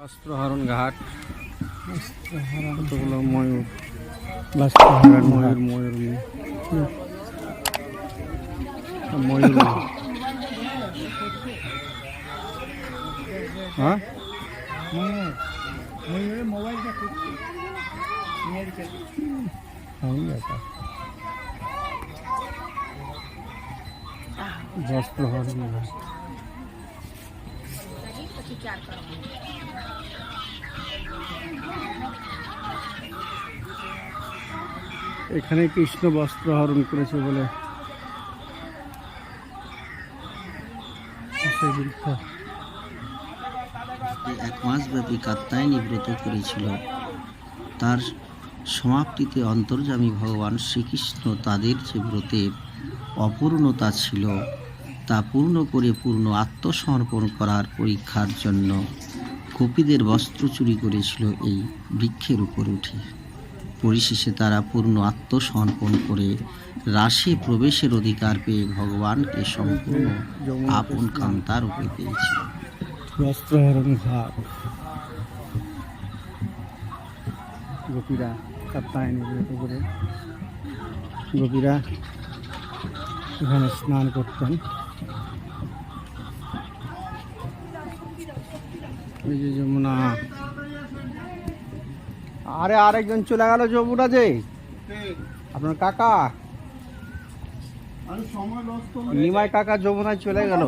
বস্ত্রহরণ ঘাট, কতগুলো ময়ূর, ময়ূর ময়ূর ময়ূর হ্যাঁ বস্ত্রহরণ ঘাট। এখানে কৃষ্ণ বস্ত্র হরণ করেছে বলে এক মাসব্যাপী কাত্যায়নী ব্রত করেছিল। তার সমাপ্তিতে অন্তর্যামী ভগবান শ্রীকৃষ্ণ তাদের যে ব্রতের অপূর্ণতা ছিল তা পূর্ণ করে পূর্ণ আত্মসমর্পণ করার পরীক্ষার জন্য গোপীদের বস্ত্র চুরি করেছিল এই বৃক্ষের উপর উঠে। পরিশেষে তারা পূর্ণ আত্মসমর্পণ করে রাসে প্রবেশের অধিকার পেয়ে ভগবানকে সম্পূর্ণ আপন কান্তা রূপে পেয়েছিল। বস্ত্রহরণ ঘাট, গোপীরা কাত্যায়নী ব্রত করে গোপীরা এখানে স্নান করতেন। এই যে যমুনা, আরে আরেকজন চলে গেল যমুনা যে আপনার কাকা নিমাই কাকা যমুনায় চলে গেল।